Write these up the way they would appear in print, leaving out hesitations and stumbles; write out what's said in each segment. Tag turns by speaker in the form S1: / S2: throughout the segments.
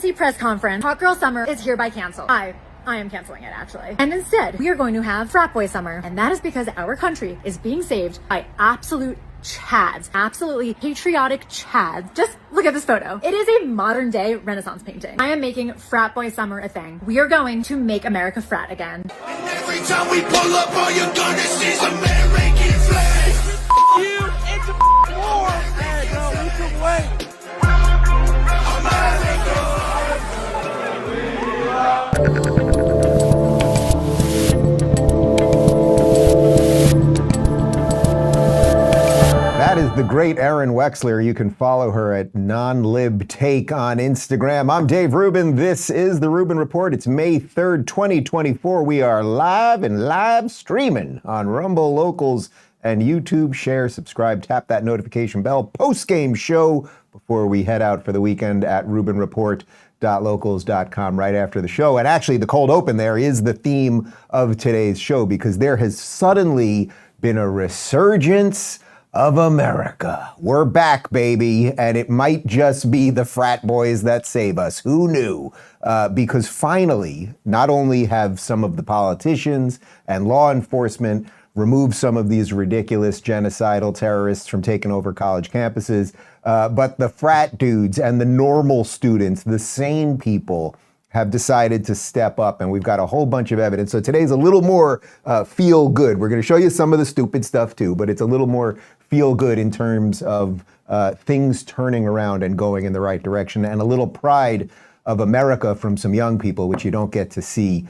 S1: emergency press conference. Hot Girl Summer is hereby canceled. I am canceling it, actually. And instead, we are going to have Frat Boy Summer. And that is because our country is being saved by absolute chads, absolutely patriotic chads. Just look at this photo. It is a modern day Renaissance painting. I am making Frat Boy Summer a thing. We are going to make America frat again.
S2: And every time we pull up, all you're gonna see is American flag.
S3: You into war. Hey, no, we took away.
S4: That is the great Erin Wexler. You can follow her at NonLibTake on Instagram. I'm Dave Rubin. This is the Rubin Report. It's May 3rd, 2024. We are live and live streaming on Rumble, Locals, and YouTube. Share, subscribe, tap that notification bell. Post-game show before we head out for the weekend at rubinreport.locals.com right after the show. And actually, the cold open there is the theme of today's show because there has suddenly been a resurgence of America. We're back, baby, and it might just be the frat boys that save us. Who knew? Because finally, not only have some of the politicians and law enforcement removed some of these ridiculous genocidal terrorists from taking over college campuses, but the frat dudes and the normal students, the sane people, have decided to step up, and we've got a whole bunch of evidence. So today's a little more feel good. We're going to show you some of the stupid stuff too, but it's a little more feel good in terms of things turning around and going in the right direction, and a little pride of America from some young people, which you don't get to see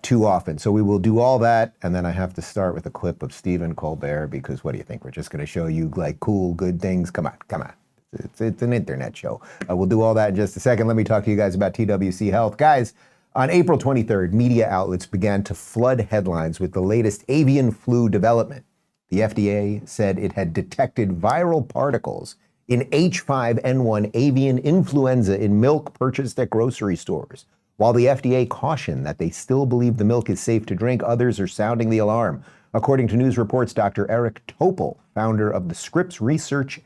S4: too often. So we will do all that, and then I have to start with a clip of Stephen Colbert, because what do you think? We're just going to show you like cool, good things? Come on, come on. It's an internet show. We'll do all that in just a second. Let me talk to you guys about TWC Health. Guys, on April 23rd, media outlets began to flood headlines with the latest avian flu development. The FDA said it had detected viral particles in H5N1 avian influenza in milk purchased at grocery stores. While the FDA cautioned that they still believe the milk is safe to drink, others are sounding the alarm. According to news reports, Dr. Eric Topol, founder of the Scripps Research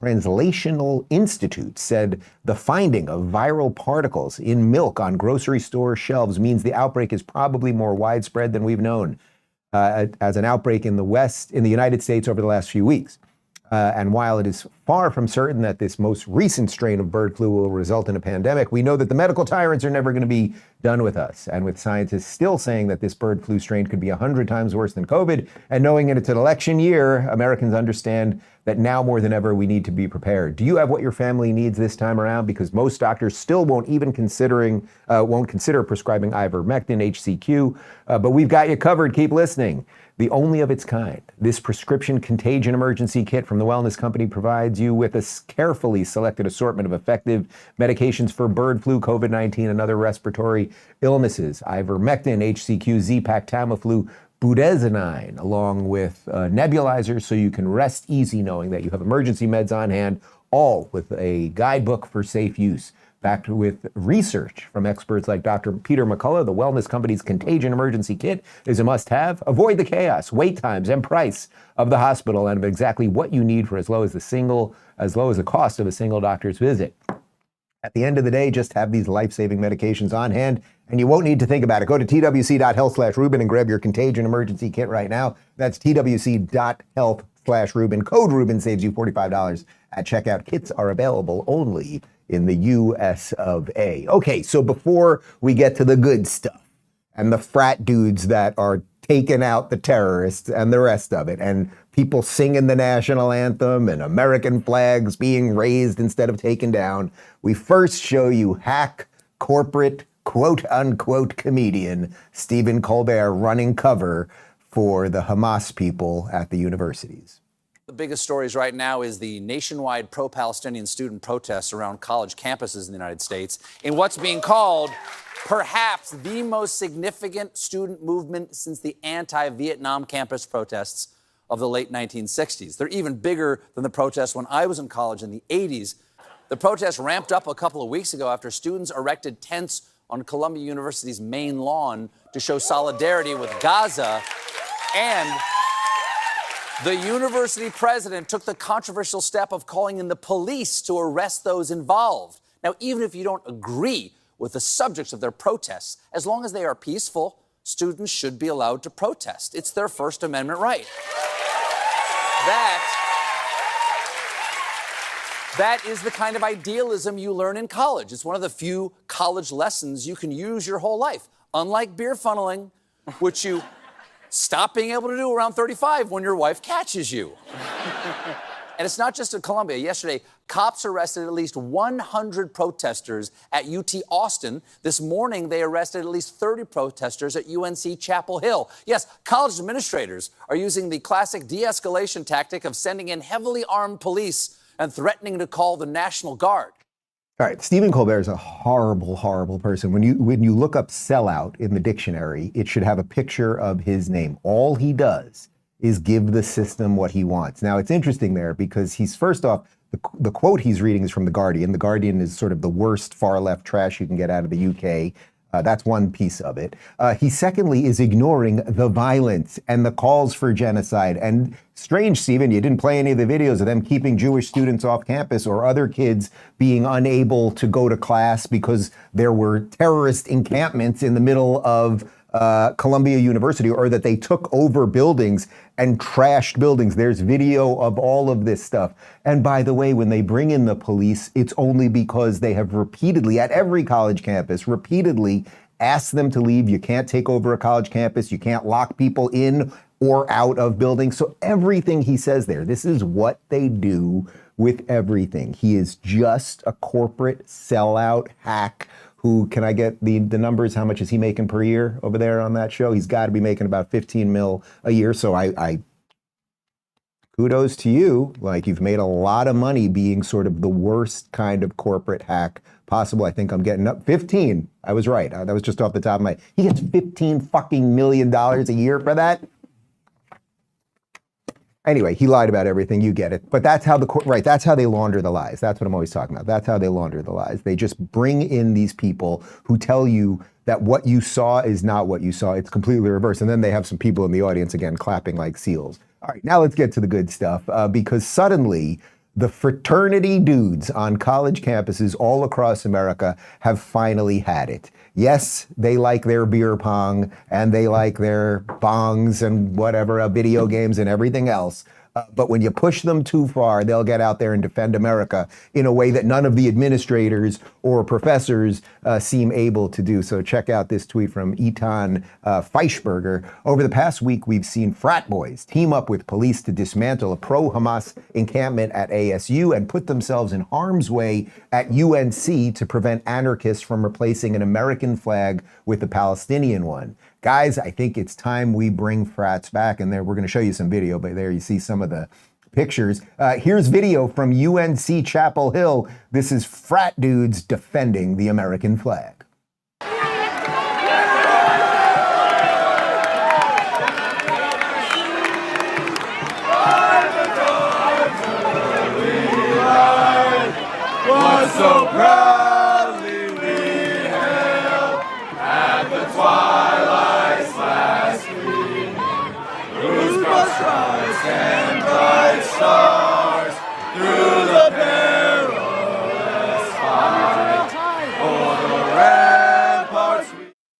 S4: Translational Institute, said the finding of viral particles in milk on grocery store shelves means the outbreak is probably more widespread than we've known as an outbreak in the United States over the last few weeks. And while it is far from certain that this most recent strain of bird flu will result in a pandemic, we know that the medical tyrants are never going to be done with us. And with scientists still saying that this bird flu strain could be 100 times worse than COVID, and knowing that it's an election year, Americans understand that now more than ever we need to be prepared. Do you have what your family needs this time around? Because most doctors still won't consider prescribing ivermectin, HCQ, but we've got you covered. Keep listening. The only of its kind, this prescription Contagion emergency kit from the wellness company provides you with a carefully selected assortment of effective medications for bird flu, COVID-19, and other respiratory illnesses. Ivermectin, HCQ, Z-Pak, Tamiflu, budesonide, along with nebulizers, so you can rest easy knowing that you have emergency meds on hand, all with a guidebook for safe use. Backed with research from experts like Dr. Peter McCullough, the wellness company's Contagion emergency kit is a must-have. Avoid the chaos, wait times, and price of the hospital, and of exactly what you need for as low as the cost of a single doctor's visit. At the end of the day, just have these life-saving medications on hand, and you won't need to think about it. Go to twc.health/Rubin and grab your Contagion emergency kit right now. That's twc.health/Rubin. Code Rubin saves you $45 at checkout. Kits are available only in the US of A. Okay, so before we get to the good stuff and the frat dudes that are taking out the terrorists and the rest of it, and people singing the national anthem and American flags being raised instead of taken down, we first show you hack corporate quote-unquote comedian Stephen Colbert running cover for the Hamas people at the universities.
S5: The biggest stories right now is the nationwide pro-Palestinian student protests around college campuses in the United States in what's being called perhaps the most significant student movement since the anti-Vietnam campus protests of the late 1960s. They're even bigger than the protests when I was in college in the 80s. The protests ramped up a couple of weeks ago after students erected tents on Columbia University's main lawn to show solidarity with Gaza, and the university president took the controversial step of calling in the police to arrest those involved. Now, even if you don't agree with the subjects of their protests. As long as they are peaceful, students should be allowed to protest. It's their First Amendment right. That is the kind of idealism you learn in college. It's one of the few college lessons you can use your whole life. Unlike beer funneling, which you stop being able to do around 35 when your wife catches you. And it's not just in Columbia. Yesterday, cops arrested at least 100 protesters at UT Austin. This morning, they arrested at least 30 protesters at UNC Chapel Hill. Yes, college administrators are using the classic de-escalation tactic of sending in heavily armed police and threatening to call the National Guard.
S4: All right, Stephen Colbert is a horrible, horrible person. When you look up sellout in the dictionary, it should have a picture of his name. All he does is give the system what he wants. Now, it's interesting there because he's, first off, the quote he's reading is from The Guardian. The Guardian is sort of the worst far-left trash you can get out of the UK. That's one piece of it. He secondly is ignoring the violence and the calls for genocide. And strange, Stephen, you didn't play any of the videos of them keeping Jewish students off campus or other kids being unable to go to class because there were terrorist encampments in the middle of Columbia University, or that they took over buildings and trashed buildings. There's video of all of this stuff. And by the way, when they bring in the police, it's only because they have repeatedly, at every college campus, repeatedly asked them to leave. You can't take over a college campus. You can't lock people in or out of buildings. So everything he says there, this is what they do with everything. He is just a corporate sellout hack who, can I get the numbers? How much is he making per year over there on that show? He's got to be making about 15 mil a year. So I kudos to you. Like, you've made a lot of money being sort of the worst kind of corporate hack possible. I think I'm getting up 15. I was right. That was just off the top of my, he gets $15 fucking million a year for that. Anyway, he lied about everything. You get it. But that's how that's how they launder the lies. That's what I'm always talking about. That's how they launder the lies. They just bring in these people who tell you that what you saw is not what you saw. It's completely reversed. And then they have some people in the audience, again, clapping like seals. All right, now let's get to the good stuff, because suddenly the fraternity dudes on college campuses all across America have finally had it. Yes, they like their beer pong and they like their bongs and whatever, video games and everything else. But when you push them too far, they'll get out there and defend America in a way that none of the administrators or professors seem able to do. So check out this tweet from Eitan Feischberger. Over the past week, we've seen frat boys team up with police to dismantle a pro-Hamas encampment at ASU and put themselves in harm's way at UNC to prevent anarchists from replacing an American flag with a Palestinian one. Guys, I think it's time we bring frats back. And there, we're going to show you some video, but there you see some of the pictures. Here's video from UNC Chapel Hill. This is frat dudes defending the American flag.
S2: Was so proudly we hailed at the twilight's last gleaming, whose broad stripes and bright stars through the perilous fight o'er the ramparts.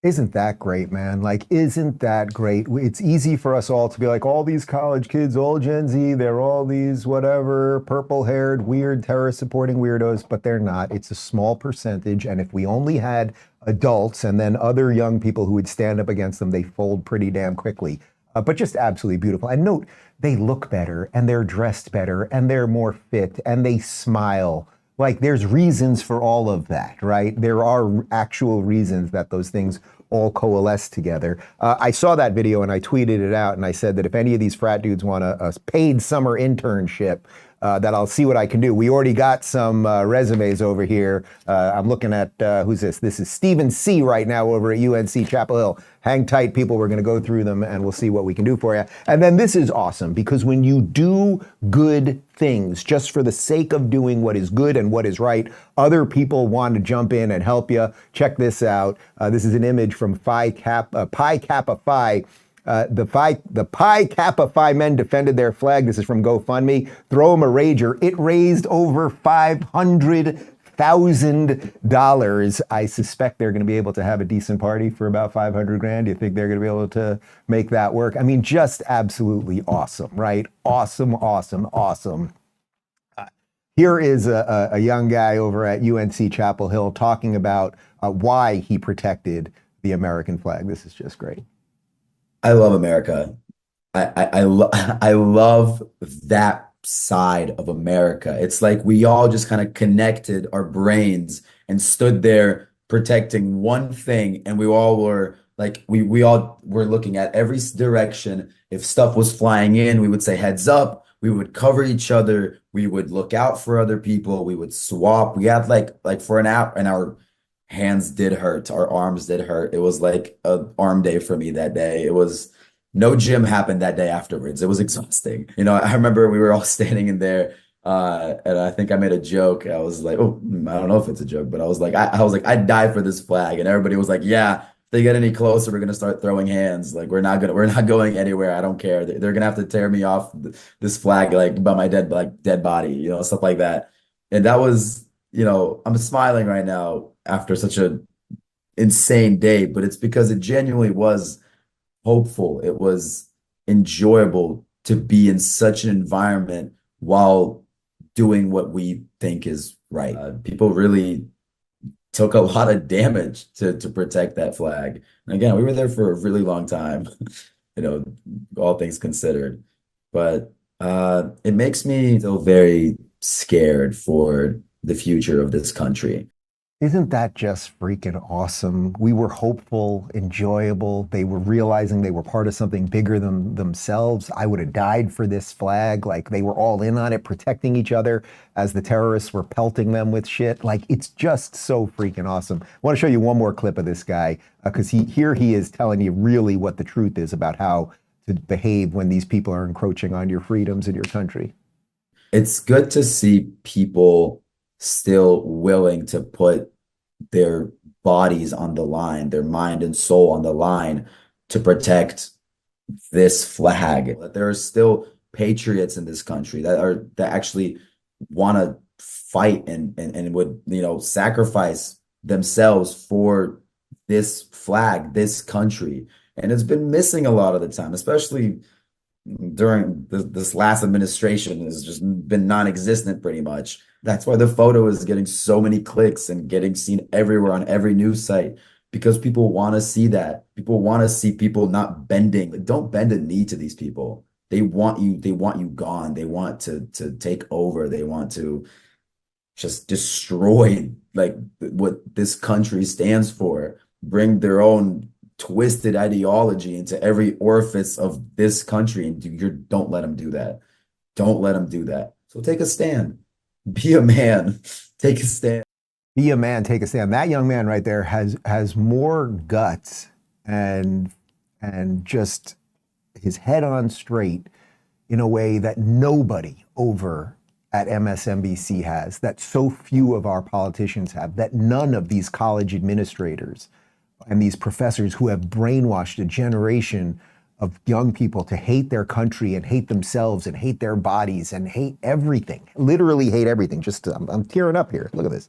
S4: Isn't that great, man? Like, isn't that great? It's easy for us all to be like, all these college kids, all Gen Z, they're all these whatever, purple-haired, weird, terrorist-supporting weirdos, but they're not. It's a small percentage, and if we only had adults and then other young people who would stand up against them, they fold pretty damn quickly. But just absolutely beautiful. And note, they look better, and they're dressed better, and they're more fit, and they smile. Like, there's reasons for all of that, right? There are actual reasons that those things all coalesce together. I saw that video and I tweeted it out and I said that if any of these frat dudes want a paid summer internship, that I'll see what I can do. We already got some resumes over here. I'm looking at, who's this? This is Stephen C. right now over at UNC Chapel Hill. Hang tight, people. We're going to go through them and we'll see what we can do for you. And then this is awesome because when you do good things just for the sake of doing what is good and what is right, other people want to jump in and help you. Check this out. This is an image from Pi Kappa Phi. The Pi Kappa Phi men defended their flag. This is from GoFundMe. Throw them a rager. It raised over $500,000. $1,000. I suspect they're going to be able to have a decent party for about 500 grand. Do you think they're going to be able to make that work? I mean, just absolutely awesome, right? Awesome, awesome, awesome. Here is a young guy over at UNC Chapel Hill talking about why he protected the American flag. This is just great.
S6: I love America. I love that side of America. It's like we all just kind of connected our brains and stood there protecting one thing, and we all were like we all were looking at every direction. If stuff was flying in, we would say heads up. We would cover each other. We would look out for other people. We would swap. We had like for an hour, and our hands did hurt. Our arms did hurt. It was like an arm day for me that day. It was no gym happened that day afterwards. It was exhausting. You know, I remember we were all standing in there, and I think I made a joke. I was like, oh, I don't know if it's a joke, but I was like, I'd die for this flag, and everybody was like, yeah. If they get any closer, we're gonna start throwing hands. Like we're not going anywhere. I don't care. They're gonna have to tear me off this flag like by my dead body, you know, stuff like that. And that was, you know, I'm smiling right now after such a insane day, but it's because it genuinely was hopeful. It was enjoyable to be in such an environment while doing what we think is right. People really took a lot of damage to protect that flag. And again, we were there for a really long time, you know, all things considered. But it makes me feel very scared for the future of this country.
S4: Isn't that just freaking awesome? We were hopeful, enjoyable. They were realizing they were part of something bigger than themselves. I would have died for this flag. Like they were all in on it, protecting each other as the terrorists were pelting them with shit. Like it's just so freaking awesome. I want to show you one more clip of this guy because he is telling you really what the truth is about how to behave when these people are encroaching on your freedoms in your country.
S6: It's good to see people still willing to put their bodies on the line, their mind and soul on the line to protect this flag. There are still patriots in this country that actually want to fight and would, you know, sacrifice themselves for this flag, this country. And it's been missing a lot of the time, especially during this last administration has just been non-existent pretty much. That's why the photo is getting so many clicks and getting seen everywhere on every news site, because people want to see that. People want to see people not bending. Don't bend a knee to these people. They want you gone. They want to take over. They want to just destroy like what this country stands for, bring their own twisted ideology into every orifice of this country, and you don't let them do that. Don't let them do that. So take a stand. Be a man. Take a stand.
S4: Be a man. Take a stand. That young man right there has more guts and just his head on straight in a way that nobody over at MSNBC has, that so few of our politicians have, that none of these college administrators and these professors who have brainwashed a generation of young people to hate their country and hate themselves and hate their bodies and hate everything, literally hate everything. Just I'm tearing up here. Look at this.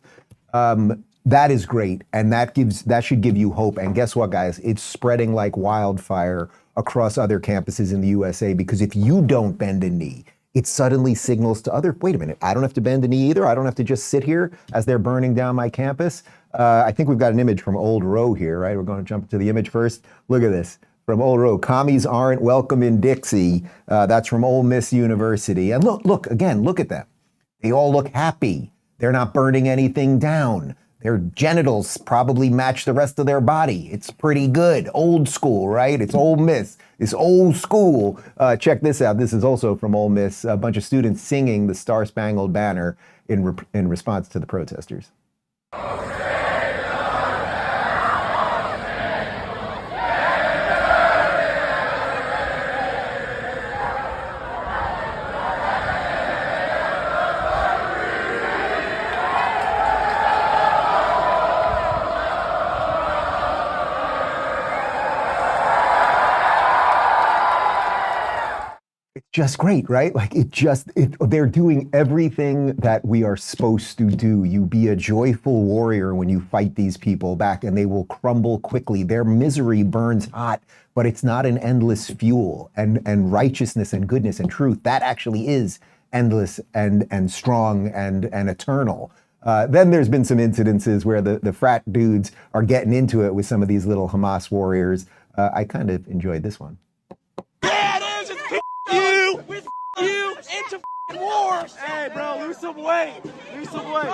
S4: That is great. And that should give you hope. And guess what, guys? It's spreading like wildfire across other campuses in the USA, because if you don't bend a knee, it suddenly signals to other, wait a minute, I don't have to bend a knee either. I don't have to just sit here as they're burning down my campus. I think we've got an image from Old Row here, right? We're going to jump to the image first. Look at this from Old Row. Commies aren't welcome in Dixie. That's from Ole Miss University. And look again, look at them. They all look happy. They're not burning anything down. Their genitals probably match the rest of their body. It's pretty good. Old school, right? It's Ole Miss. It's old school. Check this out. This is also from Ole Miss. A bunch of students singing the Star Spangled Banner in response to the protesters. It's just great, right? Like they're doing everything that we are supposed to do. You be a joyful warrior when you fight these people back, and they will crumble quickly. Their misery burns hot, but it's not an endless fuel. And righteousness and goodness and truth, that actually is endless and strong and eternal. Then there's been some incidences where the frat dudes are getting into it with some of these little Hamas warriors. I kind of enjoyed this one.
S3: Yeah, it is. It's you with you into war. Hey, bro, lose some weight. Lose some weight.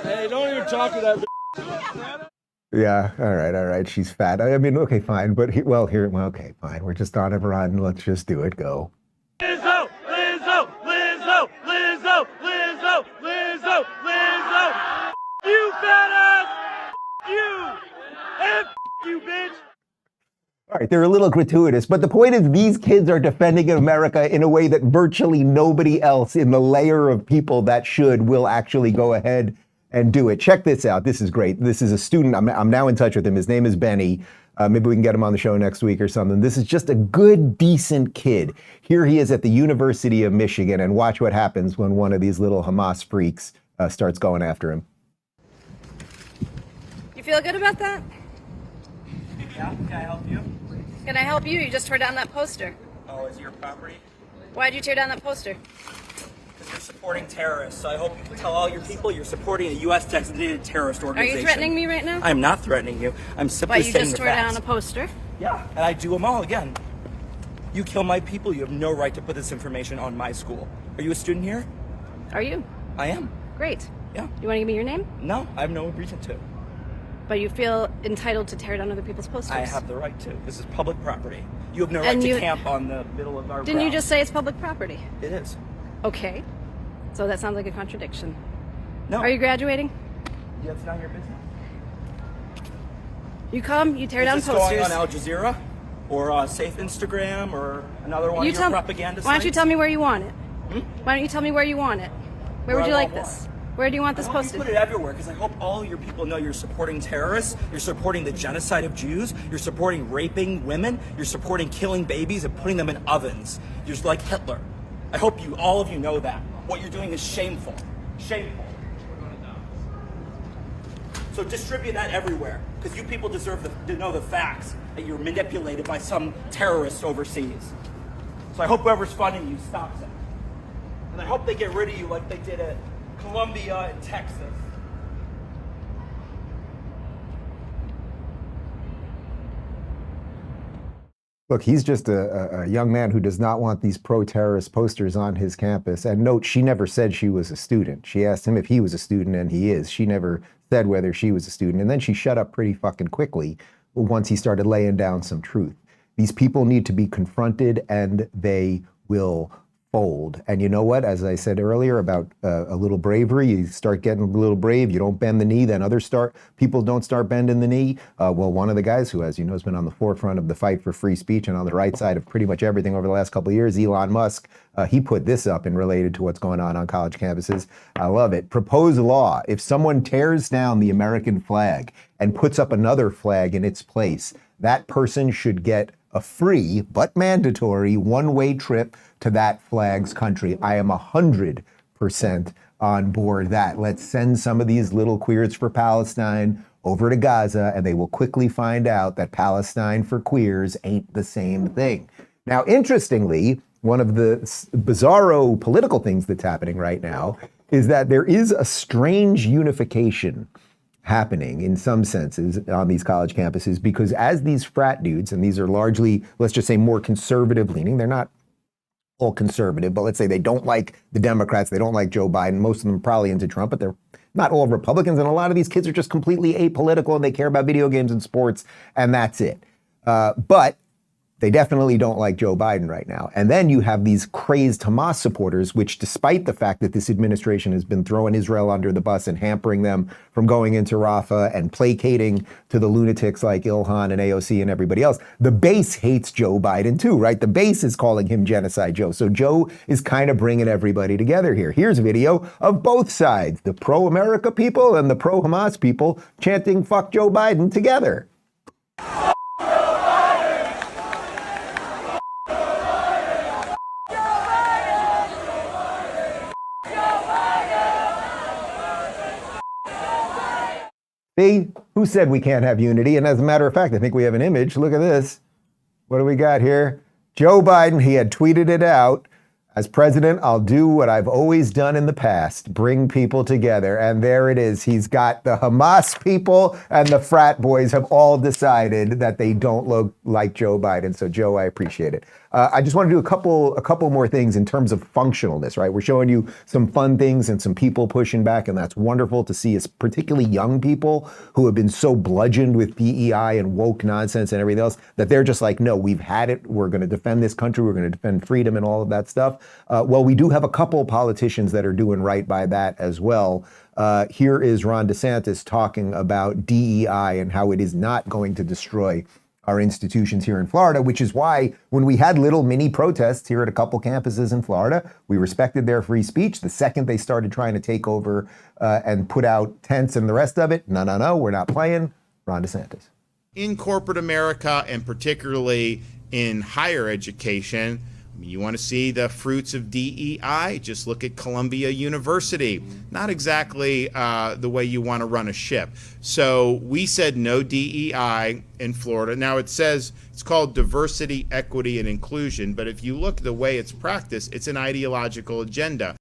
S3: Hey, don't even talk to that.
S4: Yeah, all right. She's fat. I mean, okay, fine. But okay, fine. We're just on a run. Let's just do it. Go.
S3: Lizzo, Lizzo, Lizzo, Lizzo, Lizzo, Lizzo, Lizzo. You fat ass. You. And you, bitch.
S4: All right, they're a little gratuitous, but the point is these kids are defending America in a way that virtually nobody else in the layer of people that will actually go ahead and do it. Check this out. This is great. This is a student. I'm now in touch with him. His name is Benny. Maybe we can get him on the show next week or something. This is just a good, decent kid. Here he is at the University of Michigan, and watch what happens when one of these little Hamas freaks starts going after him.
S7: You feel good about that?
S8: Yeah, can I help you?
S7: Can I help you? You just tore down that poster.
S8: Oh, is it your property?
S7: Why'd you tear down that poster?
S8: Because you're supporting terrorists. So I hope you can tell all your people you're supporting a U.S. designated terrorist
S7: Are
S8: organization.
S7: you threatening me right now?
S8: I'm not threatening you. I'm simply
S7: But you
S8: saying
S7: just
S8: the
S7: tore
S8: facts.
S7: down a poster.
S8: Yeah, and I do them all again. You kill my people, you have no right to put this information on my school. Are you a student here?
S7: Are you?
S8: I am.
S7: Great.
S8: Yeah.
S7: You want to give me your name?
S8: No, I have no reason to.
S7: But you feel entitled to tear down other people's posters.
S8: I have the right to. This is public property. You have no right
S7: And
S8: to
S7: you-
S8: camp on the middle of our
S7: Didn't you
S8: grounds.
S7: just say it's public property?
S8: It is.
S7: Okay. So that sounds like a contradiction.
S8: No.
S7: Are you graduating?
S8: Yeah, it's not your business.
S7: You come, you tear down
S8: Is this
S7: posters.
S8: going on Al Jazeera? Or Safe Instagram? Or another one
S7: you
S8: of
S7: tell
S8: your propaganda
S7: Why don't you
S8: sites?
S7: tell me where you want it? Why don't you tell me where you want it? Where would
S8: Where
S7: you
S8: I
S7: like
S8: want
S7: this? Where do you want this
S8: I hope
S7: posted?
S8: you put it everywhere because I hope all your people know you're supporting terrorists, you're supporting the genocide of Jews, you're supporting raping women, you're supporting killing babies and putting them in ovens. You're just like Hitler. I hope all of you know that. What you're doing is shameful. Shameful. So distribute that everywhere because you people deserve to know the facts that you're manipulated by some terrorists overseas. So I hope whoever's funding you stops it. And I hope they get rid of you like they did at Colombia and Texas.
S4: Look, he's just a young man who does not want these pro-terrorist posters on his campus. And note, she never said she was a student. She asked him if he was a student, and he is. She never said whether she was a student. And then she shut up pretty fucking quickly once he started laying down some truth. These people need to be confronted, and they will fold. And you know what? As I said earlier about a little bravery, you start getting a little brave, you don't bend the knee, then people don't start bending the knee. Well, one of the guys who, as you know, has been on the forefront of the fight for free speech and on the right side of pretty much everything over the last couple of years, Elon Musk, he put this up and related to what's going on college campuses. I love it. Proposed law. If someone tears down the American flag and puts up another flag in its place, that person should get a free but mandatory one-way trip to that flag's country. I am 100% on board that. Let's send some of these little queers for Palestine over to Gaza, and they will quickly find out that Palestine for queers ain't the same thing. Now, interestingly, one of the bizarro political things that's happening right now is that there is a strange unification happening in some senses on these college campuses, because as these frat dudes, and these are largely, let's just say, more conservative leaning, they're not all conservative, but let's say they don't like the Democrats, they don't like Joe Biden, most of them are probably into Trump, but they're not all Republicans, and a lot of these kids are just completely apolitical and they care about video games and sports, and that's it. But they definitely don't like Joe Biden right now. And then you have these crazed Hamas supporters, which, despite the fact that this administration has been throwing Israel under the bus and hampering them from going into Rafah and placating to the lunatics like Ilhan and AOC and everybody else, the base hates Joe Biden too, right? The base is calling him Genocide Joe. So Joe is kind of bringing everybody together here. Here's a video of both sides, the pro-America people and the pro-Hamas people chanting "fuck Joe Biden" together. See, who said we can't have unity? And as a matter of fact, I think we have an image. Look at this. What do we got here? Joe Biden, he had tweeted it out. As president, I'll do what I've always done in the past, bring people together. And there it is. He's got the Hamas people and the frat boys have all decided that they don't look like Joe Biden. So, Joe, I appreciate it. I just want to do a couple more things in terms of functionalness, right? We're showing you some fun things and some people pushing back, and that's wonderful to see, is particularly young people who have been so bludgeoned with DEI and woke nonsense and everything else that they're just like, no, we've had it. We're going to defend this country. We're going to defend freedom and all of that stuff. Well, we do have a couple politicians that are doing right by that as well. Here is Ron DeSantis talking about DEI and how it is not going to destroy our institutions here in Florida, which is why when we had little mini protests here at a couple campuses in Florida, we respected their free speech. The second they started trying to take over and put out tents and the rest of it, no, we're not playing. Ron DeSantis.
S9: In corporate America, and particularly in higher education, you want to see the fruits of DEI? Just look at Columbia University. Not exactly the way you want to run a ship. So we said no DEI in Florida. Now it says it's called diversity, equity, and inclusion. But if you look at the way it's practiced, it's an ideological agenda.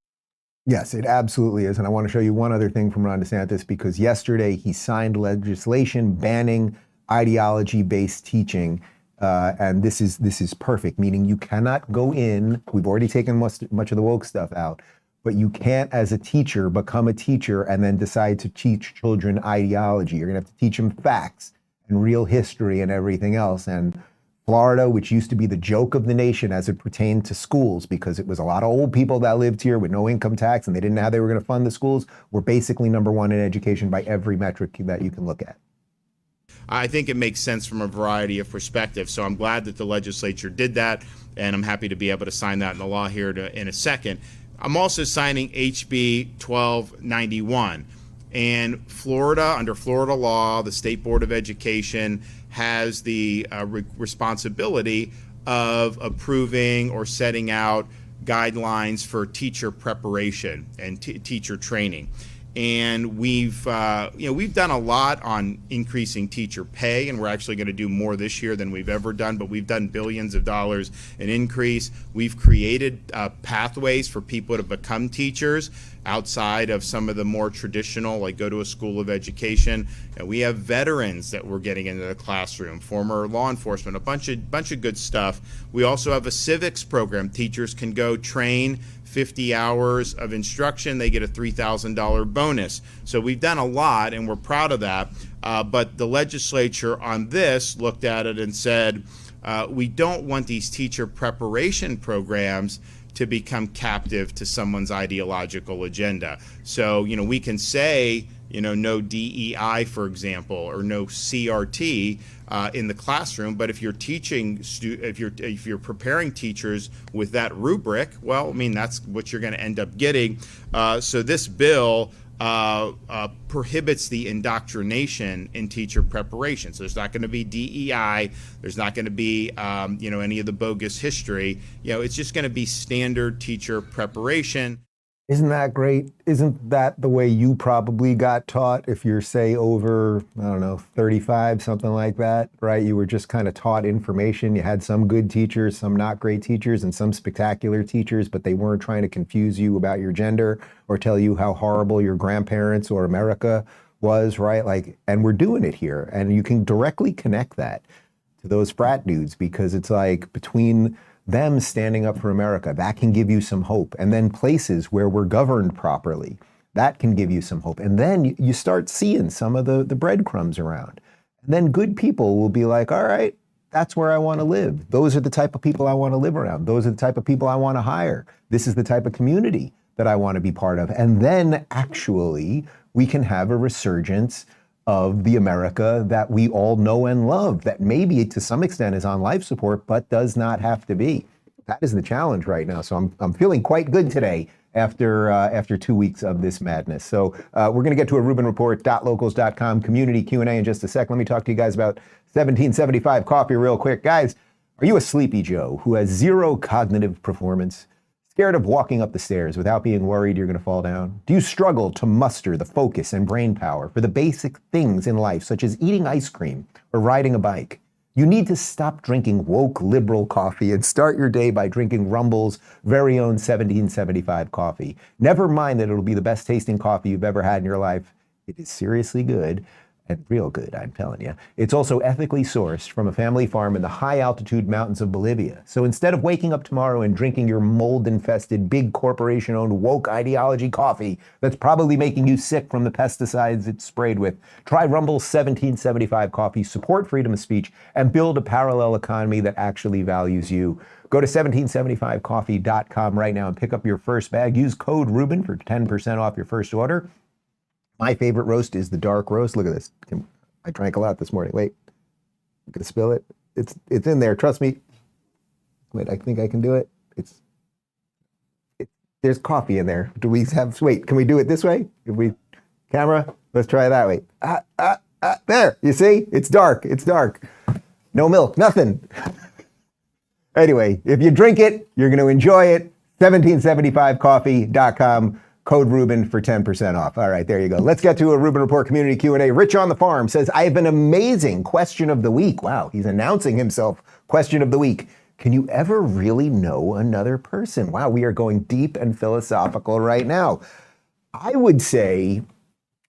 S4: Yes, it absolutely is. And I want to show you one other thing from Ron DeSantis, because yesterday he signed legislation banning ideology-based teaching. And this is perfect, meaning you cannot go in. We've already taken much of the woke stuff out, but you can't, as a teacher, become a teacher and then decide to teach children ideology. You're going to have to teach them facts and real history and everything else. And Florida, which used to be the joke of the nation as it pertained to schools, because it was a lot of old people that lived here with no income tax and they didn't know how they were going to fund the schools, we're basically #1 in education by every metric that you can look at.
S9: I think it makes sense from a variety of perspectives. So I'm glad that the legislature did that, and I'm happy to be able to sign that in the law here in a second. I'm also signing HB 1291. And Florida, under Florida law, the State Board of Education has the responsibility of approving or setting out guidelines for teacher preparation and teacher training. And we've done a lot on increasing teacher pay, and we're actually going to do more this year than we've ever done, but we've done billions of dollars in increase. We've created pathways for people to become teachers outside of some of the more traditional, like go to a school of education. And we have veterans that we're getting into the classroom, former law enforcement, a bunch of good stuff. We also have a civics program. Teachers can go train 50 hours of instruction, they get a $3,000 bonus. So we've done a lot, and we're proud of that. But the legislature on this looked at it and said, we don't want these teacher preparation programs to become captive to someone's ideological agenda. So, we can say, no DEI, for example, or no CRT in the classroom. But if you're teaching, if you're preparing teachers with that rubric, well, that's what you're going to end up getting. So this bill prohibits the indoctrination in teacher preparation. So there's not going to be DEI. There's not going to be, any of the bogus history. It's just going to be standard teacher preparation.
S4: Isn't that great? Isn't that the way you probably got taught if you're, say, over, 35, something like that, right? You were just kind of taught information. You had some good teachers, some not great teachers, and some spectacular teachers, but they weren't trying to confuse you about your gender or tell you how horrible your grandparents or America was, right? And we're doing it here. And you can directly connect that to those frat dudes, because it's like between them standing up for America, that can give you some hope. And then places where we're governed properly, that can give you some hope. And then you start seeing some of the breadcrumbs around. And then good people will be like, all right, that's where I want to live. Those are the type of people I want to live around. Those are the type of people I want to hire. This is the type of community that I want to be part of. And then actually we can have a resurgence of the America that we all know and love, that maybe to some extent is on life support, but does not have to be. That is the challenge right now. So I'm feeling quite good today after 2 weeks of this madness. So we're going to get to a RubinReport.locals.com community Q&A in just a sec. Let me talk to you guys about 1775 coffee real quick. Guys, are you a sleepy Joe who has zero cognitive performance? Scared of walking up the stairs without being worried you're going to fall down? Do you struggle to muster the focus and brain power for the basic things in life, such as eating ice cream or riding a bike? You need to stop drinking woke liberal coffee and start your day by drinking Rumble's very own 1775 coffee. Never mind that it'll be the best tasting coffee you've ever had in your life. It is seriously good. And real good, I'm telling you. It's also ethically sourced from a family farm in the high altitude mountains of Bolivia. So instead of waking up tomorrow and drinking your mold infested, big corporation owned woke ideology coffee that's probably making you sick from the pesticides it's sprayed with, try Rumble's 1775 coffee, support freedom of speech, and build a parallel economy that actually values you. Go to 1775coffee.com right now and pick up your first bag. Use code Rubin for 10% off your first order. My favorite roast is the dark roast. Look at this. I drank a lot this morning. Wait, I'm gonna spill it. It's in there. Trust me. Wait, I think I can do it. There's coffee in there. Do we have? Wait, can we do it this way? If we camera, let's try it that way. There. You see? It's dark. It's dark. No milk. Nothing. Anyway, if you drink it, you're gonna enjoy it. 1775coffee.com. Code Rubin for 10% off. All right, there you go. Let's get to a Rubin Report community Q&A. Rich on the Farm says, I have an amazing question of the week. Wow, he's announcing himself. Question of the week. Can you ever really know another person? Wow, we are going deep and philosophical right now. I would say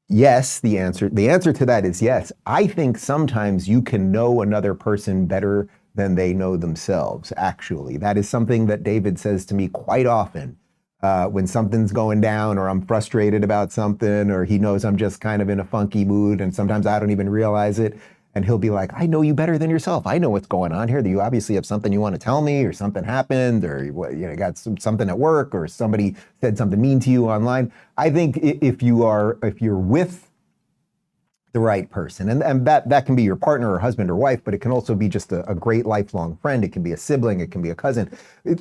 S4: yes, the answer to that is yes. I think sometimes you can know another person better than they know themselves, actually. That is something that David says to me quite often. When something's going down or I'm frustrated about something or he knows I'm just kind of in a funky mood and sometimes I don't even realize it. And he'll be like, I know you better than yourself. I know what's going on here. You obviously have something you want to tell me or something happened or you got something at work or somebody said something mean to you online. I think if you're with the right person, and that can be your partner or husband or wife, but it can also be just a great lifelong friend. It can be a sibling, it can be a cousin.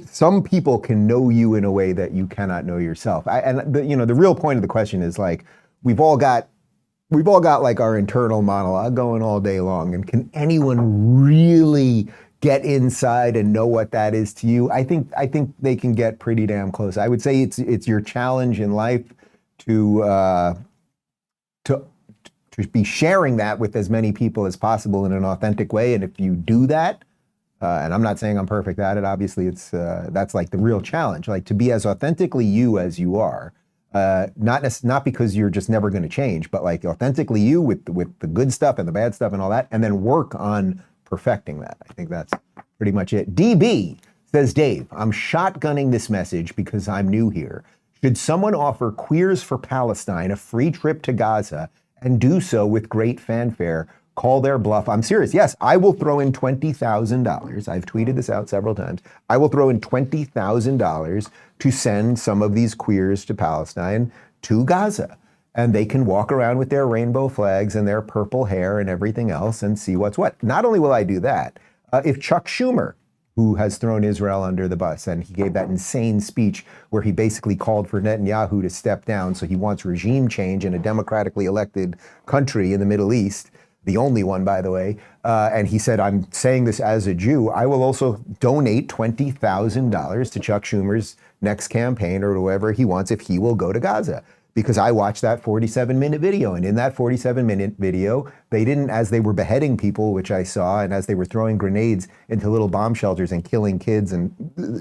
S4: Some people can know you in a way that you cannot know yourself. The real point of the question is like, we've all got like our internal monologue going all day long, and can anyone really get inside and know what that is to you? I think they can get pretty damn close. I would say it's your challenge in life to be sharing that with as many people as possible in an authentic way. And if you do that, and I'm not saying I'm perfect at it, obviously that's like the real challenge, like to be as authentically you as you are, not because you're just never going to change, but like authentically you with the good stuff and the bad stuff and all that, and then work on perfecting that. I think that's pretty much it. DB says, Dave, I'm shotgunning this message because I'm new here. Should someone offer Queers for Palestine a free trip to Gaza and do so with great fanfare? Call their bluff. I'm serious. Yes, I will throw in $20,000. I've tweeted this out several times. I will throw in $20,000 to send some of these queers to Palestine to Gaza. And they can walk around with their rainbow flags and their purple hair and everything else and see what's what. Not only will I do that, if Chuck Schumer, who has thrown Israel under the bus, and he gave that insane speech where he basically called for Netanyahu to step down, so he wants regime change in a democratically elected country in the Middle East, the only one, by the way, and he said, I'm saying this as a Jew, I will also donate $20,000 to Chuck Schumer's next campaign or whoever he wants if he will go to Gaza. Because I watched that 47-minute video, and in that 47-minute video, they didn't, as they were beheading people, which I saw, and as they were throwing grenades into little bomb shelters and killing kids and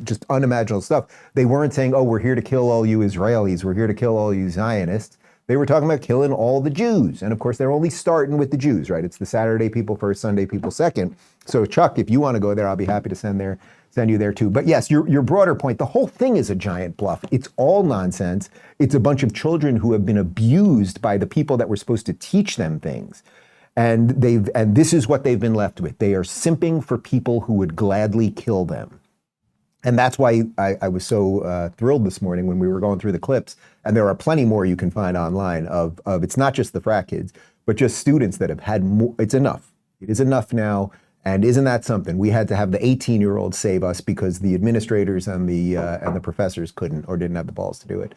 S4: just unimaginable stuff, they weren't saying, oh, we're here to kill all you Israelis, we're here to kill all you Zionists. They were talking about killing all the Jews. And of course, they're only starting with the Jews, right? It's the Saturday people first, Sunday people second. So Chuck, if you want to go there, I'll be happy to send you there too. But yes, your broader point, the whole thing is a giant bluff. It's all nonsense. It's a bunch of children who have been abused by the people that were supposed to teach them things. And this is what they've been left with. They are simping for people who would gladly kill them. And that's why I was so thrilled this morning when we were going through the clips. And there are plenty more you can find online of it's not just the frat kids, but just students that have had more. It's enough. It is enough now. And isn't that something? We had to have the 18-year-olds save us because the administrators and the professors couldn't or didn't have the balls to do it.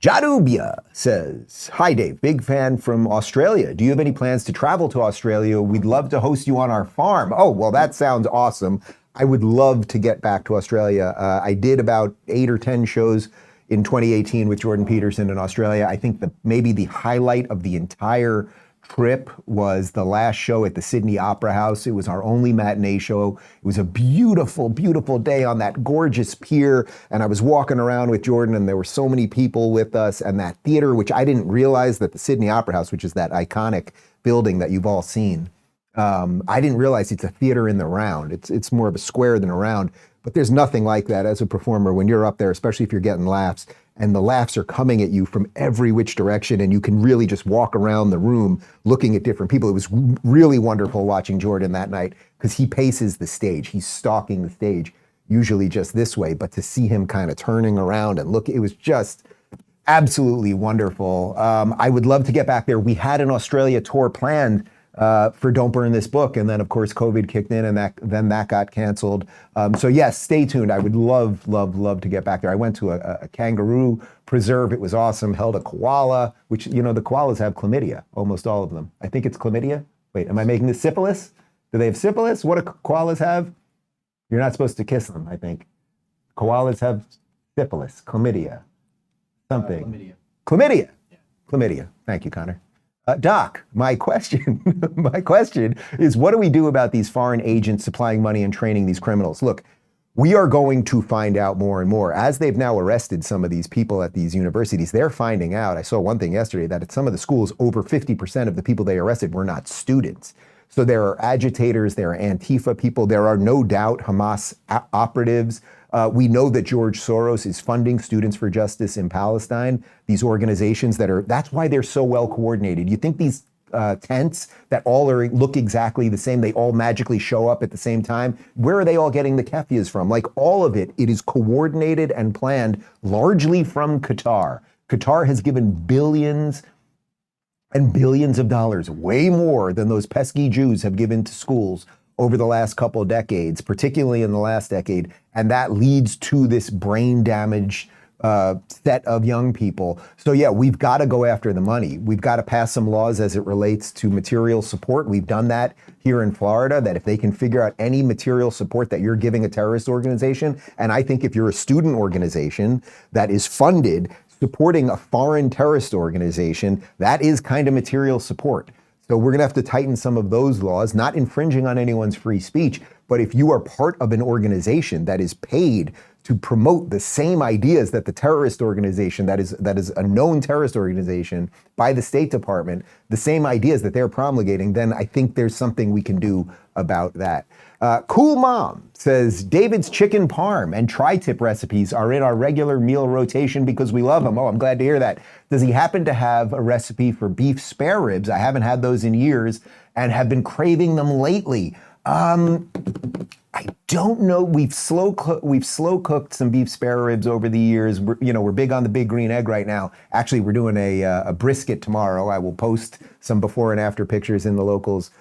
S4: Jadubia says, hi, Dave, big fan from Australia. Do you have any plans to travel to Australia? We'd love to host you on our farm. Oh, well, that sounds awesome. I would love to get back to Australia. I did about 8 or 10 shows in 2018 with Jordan Peterson in Australia. I think maybe the highlight of the entire trip was the last show at the Sydney Opera House. It was our only matinee show. It was a beautiful, beautiful day on that gorgeous pier. And I was walking around with Jordan and there were so many people with us, and that theater, which I didn't realize that the Sydney Opera House, which is that iconic building that you've all seen, I didn't realize it's a theater in the round. It's more of a square than a round, but there's nothing like that as a performer when you're up there, especially if you're getting laughs, and the laughs are coming at you from every which direction, and you can really just walk around the room looking at different people. It was really wonderful watching Jordan that night because he paces the stage. He's stalking the stage, usually just this way, but to see him kind of turning around and look, it was just absolutely wonderful. I would love to get back there. We had an Australia tour planned for Don't Burn This Book, and then of course COVID kicked in, and then that got canceled. So yes, stay tuned. I would love to get back there. I went to a kangaroo preserve. It was awesome. Held a koala, which, you know, the koalas have chlamydia, almost all of them. I think it's chlamydia. Wait, am I making this syphilis? Do they have syphilis? What do koalas have? You're not supposed to kiss them, I think. Koalas have syphilis, chlamydia, something. Chlamydia. Yeah. Chlamydia. Thank you, Connor. Doc, my question is, what do we do about these foreign agents supplying money and training these criminals? Look, we are going to find out more and more. As they've now arrested some of these people at these universities, they're finding out. I saw one thing yesterday that at some of the schools, over 50% of the people they arrested were not students. So there are agitators, there are Antifa people, there are no doubt Hamas operatives. We know that George Soros is funding Students for Justice in Palestine, these organizations that's why they're so well coordinated. You think these tents that all look exactly the same, they all magically show up at the same time? Where are they all getting the kefias from? Like, all of it is coordinated and planned largely from Qatar. Qatar has given billions and billions of dollars, way more than those pesky Jews have given to schools over the last couple of decades, particularly in the last decade, and that leads to this brain damage set of young people. So yeah, we've got to go after the money. We've got to pass some laws as it relates to material support. We've done that here in Florida, that if they can figure out any material support that you're giving a terrorist organization, and I think if you're a student organization that is funded supporting a foreign terrorist organization, that is kind of material support. So we're going to have to tighten some of those laws, not infringing on anyone's free speech, but if you are part of an organization that is paid to promote the same ideas that the terrorist organization, that is a known terrorist organization by the State Department, the same ideas that they're promulgating, then I think there's something we can do about that. Cool Mom says, David's chicken parm and tri-tip recipes are in our regular meal rotation because we love them. Oh, I'm glad to hear that. Does he happen to have a recipe for beef spare ribs? I haven't had those in years and have been craving them lately. I don't know. We've slow cooked some beef spare ribs over the years. We're big on the big green egg right now. Actually, we're doing a brisket tomorrow. I will post some before and after pictures in the locals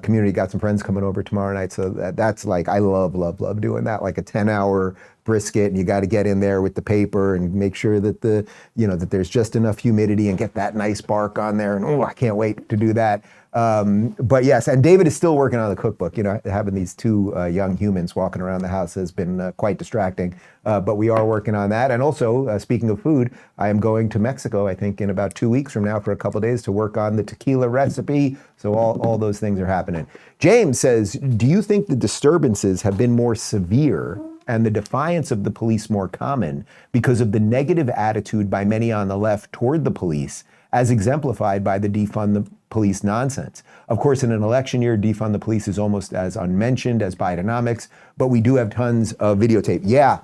S4: community. Got some friends coming over tomorrow night, so that's like, I love doing that, like a 10-hour brisket, and you got to get in there with the paper and make sure that that there's just enough humidity and get that nice bark on there. And I can't wait to do that. But yes, and David is still working on the cookbook. Having these two young humans walking around the house has been quite distracting. But we are working on that. And also, speaking of food, I am going to Mexico, I think in about 2 weeks from now, for a couple of days to work on the tequila recipe. So all those things are happening. James says, do you think the disturbances have been more severe and the defiance of the police more common because of the negative attitude by many on the left toward the police, as exemplified by the defund the police nonsense? Of course, in an election year, defund the police is almost as unmentioned as Bidenomics, but we do have tons of videotape. Yeah,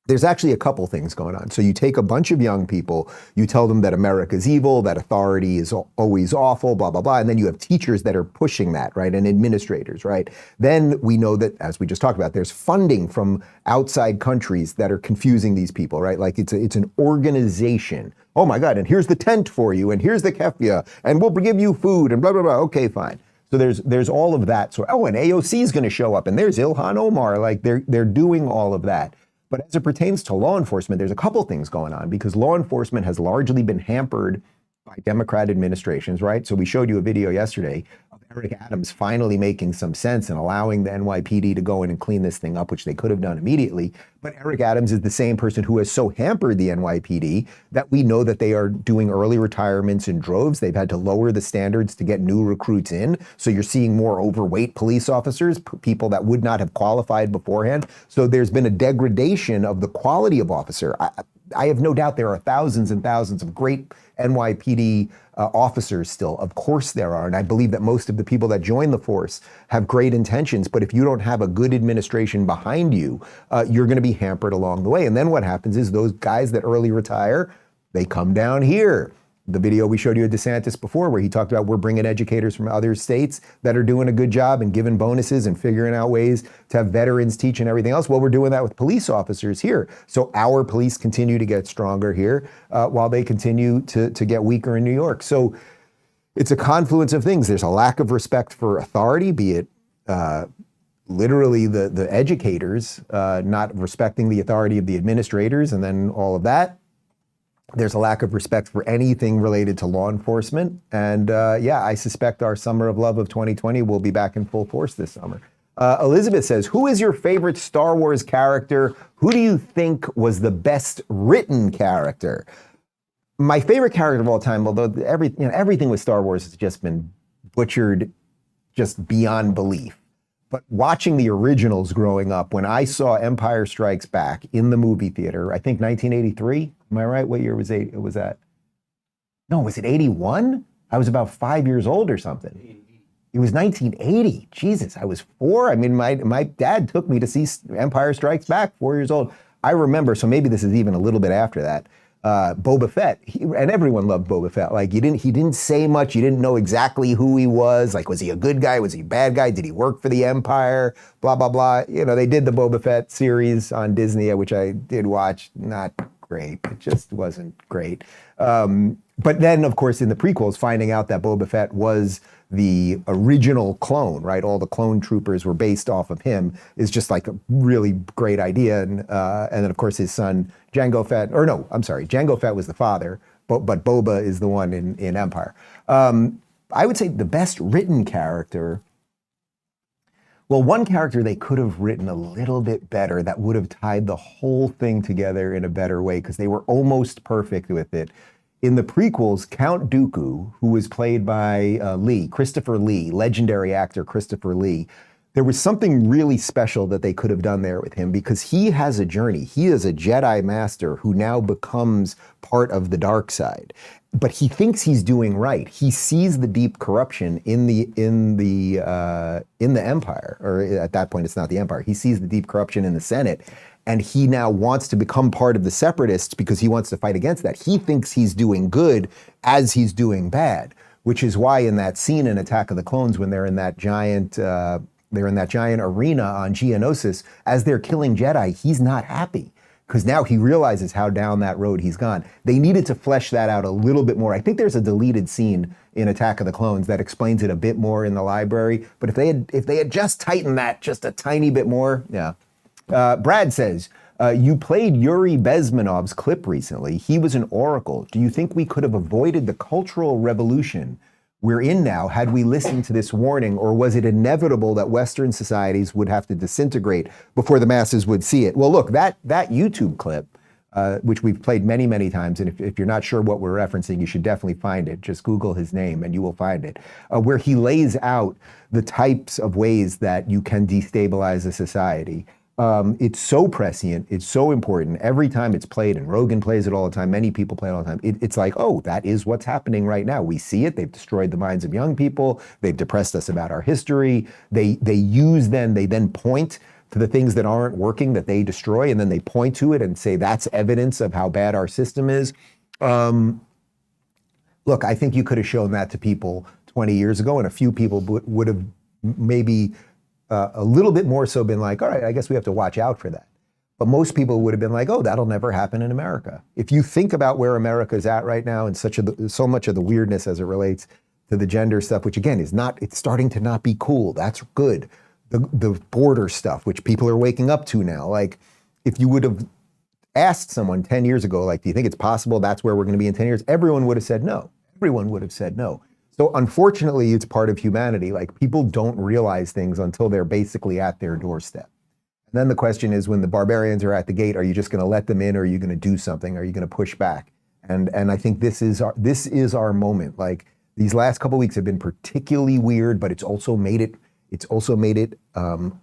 S4: there's actually a couple things going on. So you take a bunch of young people, you tell them that America's evil, that authority is always awful, blah, blah, blah. And then you have teachers that are pushing that, right? And administrators, right? Then we know that, as we just talked about, there's funding from outside countries that are confusing these people, right? Like it's an organization. Oh my God, and here's the tent for you, and here's the keffiyeh, and we'll give you food, and blah, blah, blah. Okay, fine. So there's all of that. So, and AOC is going to show up, and there's Ilhan Omar. Like they're doing all of that. But as it pertains to law enforcement, there's a couple things going on because law enforcement has largely been hampered by Democrat administrations, right? So we showed you a video yesterday of Eric Adams finally making some sense and allowing the NYPD to go in and clean this thing up, which they could have done immediately. But Eric Adams is the same person who has so hampered the NYPD that we know that they are doing early retirements in droves. They've had to lower the standards to get new recruits in. So you're seeing more overweight police officers, people that would not have qualified beforehand. So there's been a degradation of the quality of officer. I have no doubt there are thousands and thousands of great NYPD officers still. Of course there are. And I believe that most of the people that join the force have great intentions. But if you don't have a good administration behind you, you're going to be hampered along the way. And then what happens is those guys that early retire, they come down here. The video we showed you of DeSantis before, where he talked about we're bringing educators from other states that are doing a good job and giving bonuses and figuring out ways to have veterans teach and everything else. Well, we're doing that with police officers here. So our police continue to get stronger here while they continue to get weaker in New York. So it's a confluence of things. There's a lack of respect for authority, be it literally the educators not respecting the authority of the administrators and then all of that. There's a lack of respect for anything related to law enforcement. And I suspect our Summer of Love of 2020 will be back in full force this summer. Elizabeth says, who is your favorite Star Wars character? Who do you think was the best written character? My favorite character of all time, although everything with Star Wars has just been butchered just beyond belief. But watching the originals growing up, when I saw Empire Strikes Back in the movie theater, I think 1983, am I right? What year was that? No, was it 81? I was about 5 years old or something. It was 1980. Jesus, I was 4. I mean, my dad took me to see Empire Strikes Back, 4 years old. I remember, so maybe this is even a little bit after that, Boba Fett, and everyone loved Boba Fett. Like he didn't say much. You didn't know exactly who he was. Like, was he a good guy? Was he a bad guy? Did he work for the Empire? Blah, blah, blah. You know, they did the Boba Fett series on Disney, which I did watch. Not great. It just wasn't great. But then, of course, in the prequels, finding out that Boba Fett was the original clone, right? All the clone troopers were based off of him is just like a really great idea. And then, of course, his son, Jango Fett, Jango Fett was the father, but Boba is the one in Empire. I would say the best written character, well, one character they could have written a little bit better that would have tied the whole thing together in a better way because they were almost perfect with it. In the prequels, Count Dooku, who was played by Christopher Lee, legendary actor Christopher Lee, there was something really special that they could have done there with him because he has a journey. He is a Jedi master who now becomes part of the dark side. But he thinks he's doing right. He sees the deep corruption in the Empire, or at that point it's not the Empire. He sees the deep corruption in the Senate. And he now wants to become part of the separatists because he wants to fight against that. He thinks he's doing good as he's doing bad, which is why in that scene in Attack of the Clones, when they're in that giant arena on Geonosis, as they're killing Jedi, he's not happy because now he realizes how down that road he's gone. They needed to flesh that out a little bit more. I think there's a deleted scene in Attack of the Clones that explains it a bit more in the library. But if they had just tightened that just a tiny bit more, yeah. Brad says, you played Yuri Bezmenov's clip recently. He was an oracle. Do you think we could have avoided the cultural revolution we're in now had we listened to this warning, or was it inevitable that Western societies would have to disintegrate before the masses would see it? Well, look, that YouTube clip, which we've played many, many times, and if you're not sure what we're referencing, you should definitely find it. Just Google his name and you will find it, where he lays out the types of ways that you can destabilize a society. It's so prescient. It's so important. Every time it's played, and Rogan plays it all the time, many people play it all the time, it's like, oh, that is what's happening right now. We see it. They've destroyed the minds of young people. They've depressed us about our history. They then point to the things that aren't working that they destroy, and then they point to it and say that's evidence of how bad our system is. Look, I think you could have shown that to people 20 years ago, and a few people would have maybe a little bit more so been like, all right, I guess we have to watch out for that. But most people would have been like, oh, that'll never happen in America. If you think about where America is at right now and so much of the weirdness as it relates to the gender stuff, which again it's starting to not be cool. That's good. The border stuff, which people are waking up to now. Like, if you would have asked someone 10 years ago, like, do you think it's possible that's where we're going to be in 10 years? Everyone would have said no. Everyone would have said no. So unfortunately, it's part of humanity. Like, people don't realize things until they're basically at their doorstep. And then the question is, when the barbarians are at the gate, are you just going to let them in, or are you going to do something? Are you going to push back? And I think this is our moment. Like, these last couple of weeks have been particularly weird, but it's also made it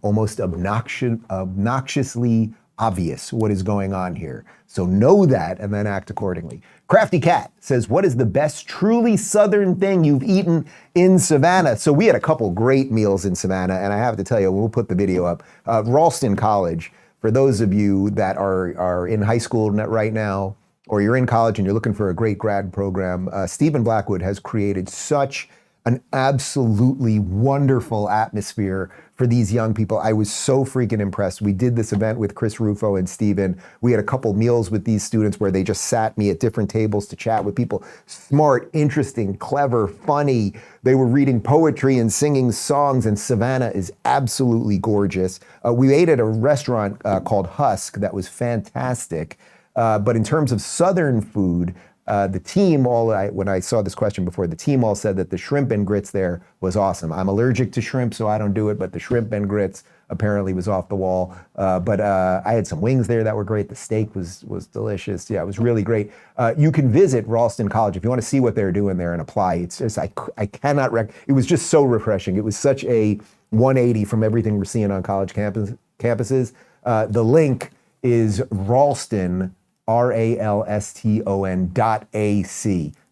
S4: almost obnoxiously obvious what is going on here. So know that and then act accordingly. Crafty Cat says, what is the best truly Southern thing you've eaten in Savannah? So we had a couple great meals in Savannah, and I have to tell you, we'll put the video up. Ralston College, for those of you that are in high school right now, or you're in college and you're looking for a great grad program, Stephen Blackwood has created such an absolutely wonderful atmosphere for these young people. I was so freaking impressed. We did this event with Chris Rufo and Steven. We had a couple meals with these students where they just sat me at different tables to chat with people. Smart, interesting, clever, funny. They were reading poetry and singing songs, and Savannah is absolutely gorgeous. We ate at a restaurant called Husk that was fantastic. But in terms of Southern food, the team when I saw this question before, the team all said that the shrimp and grits there was awesome. I'm allergic to shrimp, so I don't do it, but the shrimp and grits apparently was off the wall. But I had some wings there that were great. The steak was delicious. Yeah, it was really great. You can visit Ralston College if you want to see what they're doing there and apply. It's just, I cannot it was just so refreshing. It was such a 180 from everything we're seeing on college campuses. The link is Ralston, RALSTON.AC.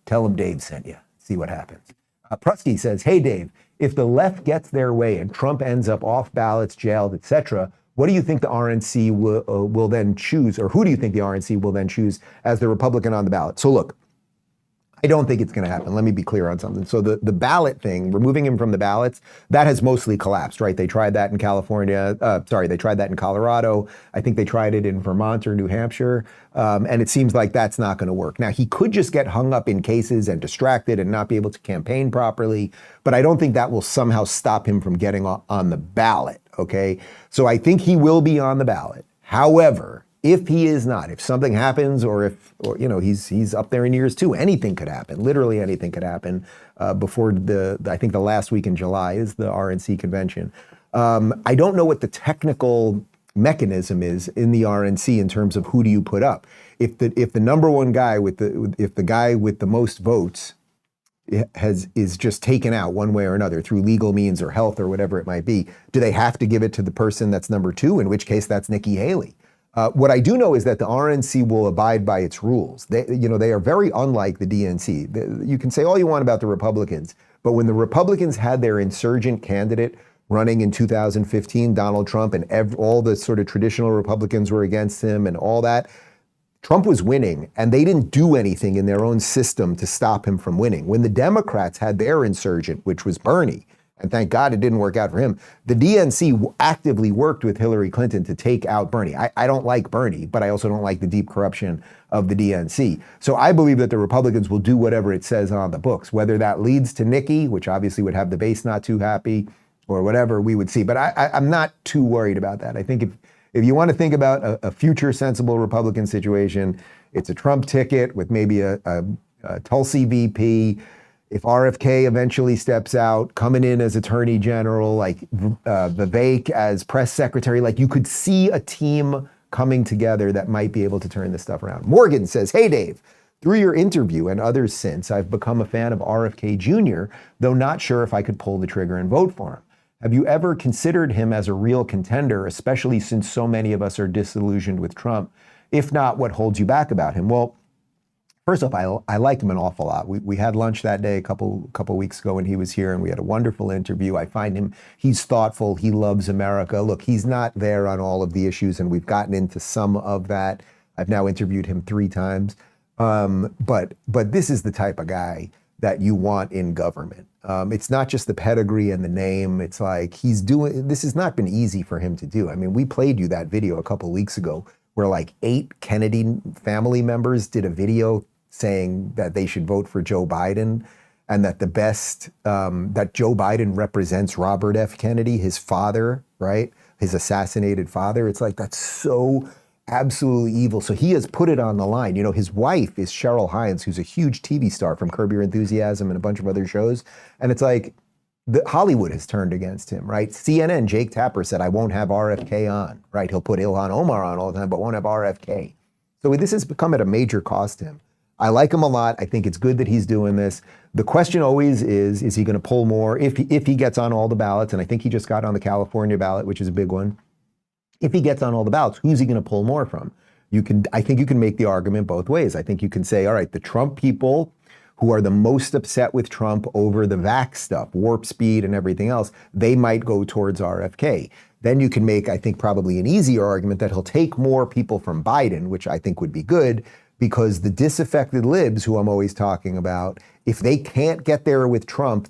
S4: Tell them Dave sent you. See what happens. Prusky says, hey, Dave, if the left gets their way and Trump ends up off ballots, jailed, etc., what do you think the RNC will then choose, or who do you think the RNC will then choose as the Republican on the ballot? So look, I don't think it's going to happen. Let me be clear on something. So the ballot thing, removing him from the ballots, that has mostly collapsed, right? They tried that in California. They tried that in Colorado. I think they tried it in Vermont or New Hampshire. And it seems like that's not going to work. Now, he could just get hung up in cases and distracted and not be able to campaign properly. But I don't think that will somehow stop him from getting on the ballot, okay? So I think he will be on the ballot. However, if he is not, if something happens, or he's up there in years too, anything could happen. Literally anything could happen before I think the last week in July is the RNC convention. I don't know what the technical mechanism is in the RNC in terms of who do you put up. If the number one guy if the guy with the most votes is just taken out one way or another through legal means or health or whatever it might be, do they have to give it to the person that's number two? In which case, that's Nikki Haley. What I do know is that the RNC will abide by its rules. They are very unlike the DNC. You can say all you want about the Republicans, but when the Republicans had their insurgent candidate running in 2015, Donald Trump, and all the sort of traditional Republicans were against him and all that, Trump was winning, and they didn't do anything in their own system to stop him from winning. When the Democrats had their insurgent, which was Bernie, and thank God it didn't work out for him, the DNC actively worked with Hillary Clinton to take out Bernie. I don't like Bernie, but I also don't like the deep corruption of the DNC. So I believe that the Republicans will do whatever it says on the books. Whether that leads to Nikki, which obviously would have the base not too happy, or whatever, we would see. But I'm not too worried about that. I think if you want to think about a future sensible Republican situation, it's a Trump ticket with maybe a Tulsi VP. If RFK eventually steps out, coming in as Attorney General, like Vivek as press secretary, like you could see a team coming together that might be able to turn this stuff around. Morgan says, hey, Dave, through your interview and others since, I've become a fan of RFK Jr., though not sure if I could pull the trigger and vote for him. Have you ever considered him as a real contender, especially since so many of us are disillusioned with Trump? If not, what holds you back about him? Well, first off, I liked him an awful lot. We had lunch that day a couple weeks ago when he was here, and we had a wonderful interview. I find he's thoughtful. He loves America. Look, he's not there on all of the issues, and we've gotten into some of that. I've now interviewed him 3 times. But this is the type of guy that you want in government. It's not just the pedigree and the name. It's like this has not been easy for him to do. I mean, we played you that video a couple weeks ago where like 8 Kennedy family members did a video saying that they should vote for Joe Biden, and that that Joe Biden represents Robert F. Kennedy, his father, right? His assassinated father. It's like, that's so absolutely evil. So he has put it on the line. You know, his wife is Cheryl Hines, who's a huge TV star from Curb Your Enthusiasm and a bunch of other shows. And it's like, Hollywood has turned against him, right? CNN, Jake Tapper said, I won't have RFK on, right? He'll put Ilhan Omar on all the time, but won't have RFK. So this has become at a major cost to him. I like him a lot. I think it's good that he's doing this. The question always is he going to pull more if he gets on all the ballots? And I think he just got on the California ballot, which is a big one. If he gets on all the ballots, who's he going to pull more from? I think you can make the argument both ways. I think you can say, all right, the Trump people who are the most upset with Trump over the vax stuff, warp speed and everything else, they might go towards RFK. Then you can make, I think, probably an easier argument that he'll take more people from Biden, which I think would be good, because the disaffected libs, who I'm always talking about, if they can't get there with Trump,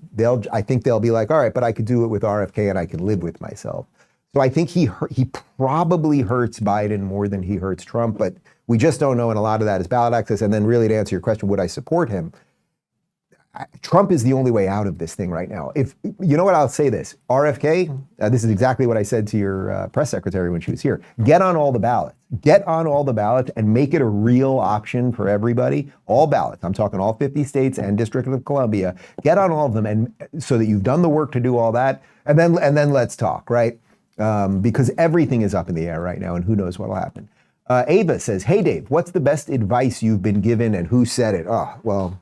S4: I think they'll be like, all right, but I could do it with RFK and I can live with myself. So I think he probably hurts Biden more than he hurts Trump, but we just don't know, and a lot of that is ballot access. And then really to answer your question, would I support him? Trump is the only way out of this thing right now. If you know what, I'll say this, RFK, this is exactly what I said to your press secretary when she was here. Get on all the ballots. Get on all the ballots and make it a real option for everybody. All ballots. I'm talking all 50 states and District of Columbia. Get on all of them, and so that you've done the work to do all that, and then let's talk, right? Because everything is up in the air right now, and who knows what'll happen. Ava says, "Hey Dave, what's the best advice you've been given, and who said it?" Oh, well.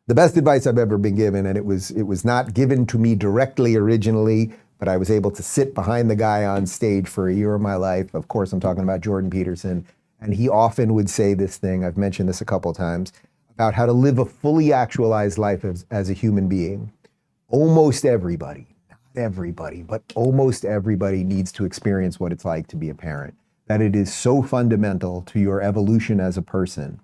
S4: The best advice I've ever been given, and it was not given to me directly originally, but I was able to sit behind the guy on stage for a year of my life. Of course, I'm talking about Jordan Peterson. And he often would say this thing, I've mentioned this a couple of times, about how to live a fully actualized life as a human being. Almost everybody, not everybody, but almost everybody needs to experience what it's like to be a parent. That it is so fundamental to your evolution as a person.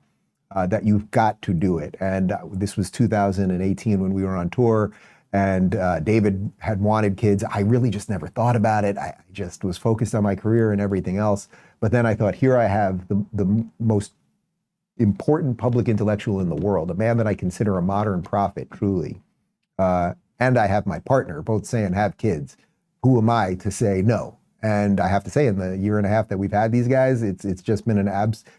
S4: That you've got to do it. And this was 2018 when we were on tour, and David had wanted kids. I really just never thought about it. I just was focused on my career and everything else. But then I thought, here I have the most important public intellectual in the world, a man that I consider a modern prophet, truly. And I have my partner, both saying have kids. Who am I to say no? And I have to say, in the year and a half that we've had these guys, it's just been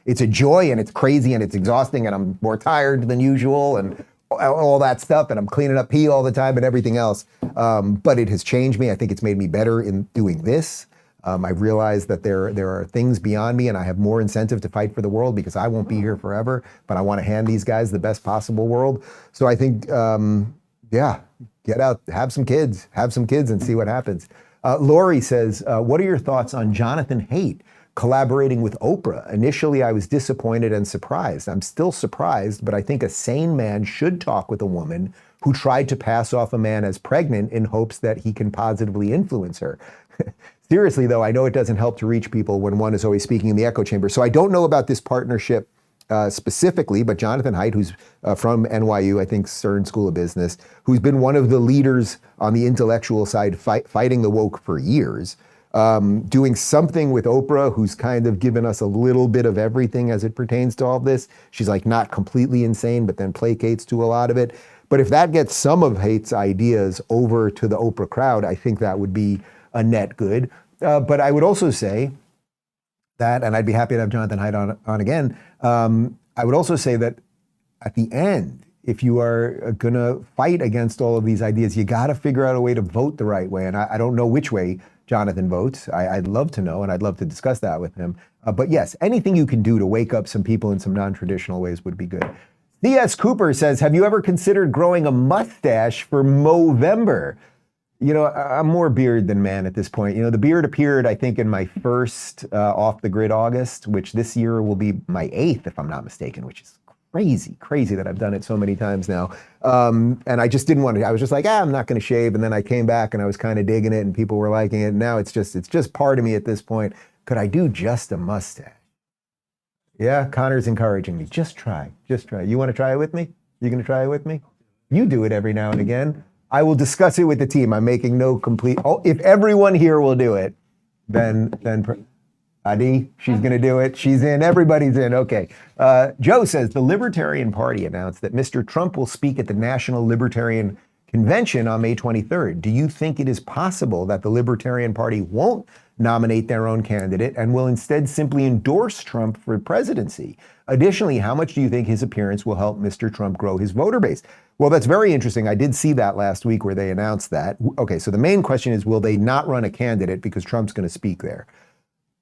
S4: it's a joy, and it's crazy, and it's exhausting, and I'm more tired than usual, and all that stuff, and I'm cleaning up pee all the time and everything else. But it has changed me. I think it's made me better in doing this. I've realized that there are things beyond me, and I have more incentive to fight for the world, because I won't be here forever, but I want to hand these guys the best possible world. So I think, get out, have some kids and see what happens. Lori says, what are your thoughts on Jonathan Haidt collaborating with Oprah? Initially, I was disappointed and surprised. I'm still surprised, but I think a sane man should talk with a woman who tried to pass off a man as pregnant in hopes that he can positively influence her. Seriously, though, I know it doesn't help to reach people when one is always speaking in the echo chamber. So I don't know about this partnership specifically, but Jonathan Haidt, who's from NYU, I think Stern School of Business, who's been one of the leaders on the intellectual side fighting the woke for years, doing something with Oprah, who's kind of given us a little bit of everything as it pertains to all of this. She's like not completely insane, but then placates to a lot of it. But if that gets some of Haidt's ideas over to the Oprah crowd, I think that would be a net good. But I would also say that, and I'd be happy to have Jonathan Haidt on again, I would also say that at the end, if you are going to fight against all of these ideas, you got to figure out a way to vote the right way. And I don't know which way Jonathan votes. I'd love to know, and I'd love to discuss that with him. But yes, anything you can do to wake up some people in some non-traditional ways would be good. C.S. Cooper says, have you ever considered growing a mustache for Movember? You know, I'm more beard than man at this point. You know, the beard appeared, I think, in my first Off the Grid August, which this year will be my 8th, if I'm not mistaken, which is crazy that I've done it so many times now. And I just didn't want to, I was just like, I'm not going to shave. And then I came back and I was kind of digging it and people were liking it. And now it's just part of me at this point. Could I do just a mustache? Yeah, Connor's encouraging me. Just try. You want to try it with me? You going to try it with me? You do it every now and again. I will discuss it with the team. I'm making no complete, if everyone here will do it, then Adi, she's going to do it. She's in, everybody's in, okay. Joe says, the Libertarian Party announced that Mr. Trump will speak at the National Libertarian Convention on May 23rd. Do you think it is possible that the Libertarian Party won't nominate their own candidate and will instead simply endorse Trump for presidency. Additionally, how much do you think his appearance will help Mr. Trump grow his voter base? Well, that's very interesting. I did see that last week where they announced that. Okay, so the main question is, will they not run a candidate because Trump's going to speak there?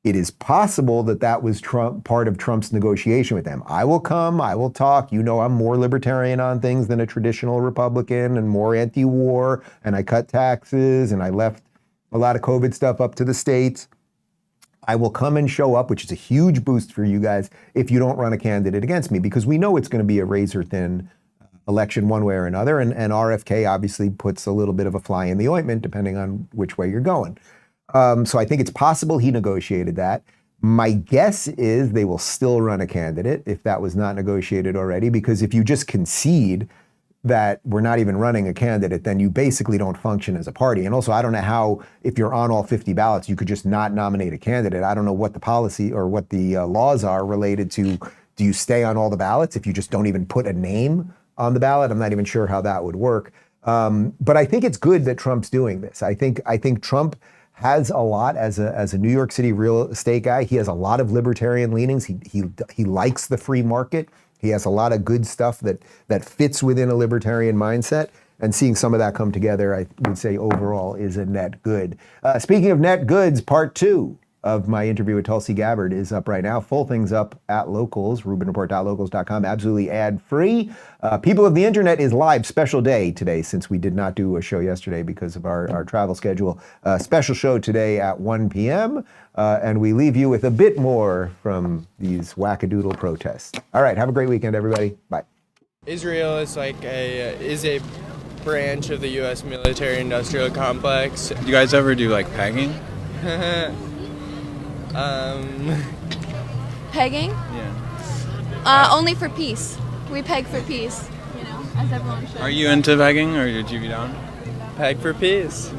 S4: It is possible that that was part of Trump's negotiation with them. I will come, I will talk. You know, I'm more libertarian on things than a traditional Republican and more anti-war, and I cut taxes and I left a lot of COVID stuff up to the states. I will come and show up, which is a huge boost for you guys if you don't run a candidate against me, because we know it's going to be a razor-thin election one way or another, and RFK obviously puts a little bit of a fly in the ointment depending on which way you're going. So I think it's possible he negotiated that. My guess is they will still run a candidate if that was not negotiated already, because if you just concede that we're not even running a candidate, then you basically don't function as a party. And also, I don't know how, if you're on all 50 ballots, you could just not nominate a candidate. I don't know what the policy or what the laws are related to, do you stay on all the ballots if you just don't even put a name on the ballot? I'm not even sure how that would work. But I think it's good that Trump's doing this. I think Trump has a lot as a New York City real estate guy. He has a lot of libertarian leanings. He likes the free market. He has a lot of good stuff that fits within a libertarian mindset. And seeing some of that come together, I would say overall is a net good. Speaking of net goods, part 2 of my interview with Tulsi Gabbard is up right now. Full thing's up at Locals, rubinreport.locals.com, absolutely ad-free. People of the Internet is live, special day today, since we did not do a show yesterday because of our travel schedule. Special show today at 1 p.m., and we leave you with a bit more from these wackadoodle protests. All right, have a great weekend, everybody. Bye.
S10: Israel is a branch of the U.S. military-industrial complex.
S11: Do you guys ever do pegging?
S7: Pegging?
S11: Yeah.
S7: Only for peace. We peg for peace, as everyone should.
S11: Are you into pegging, or did you be down?
S10: Peg for peace.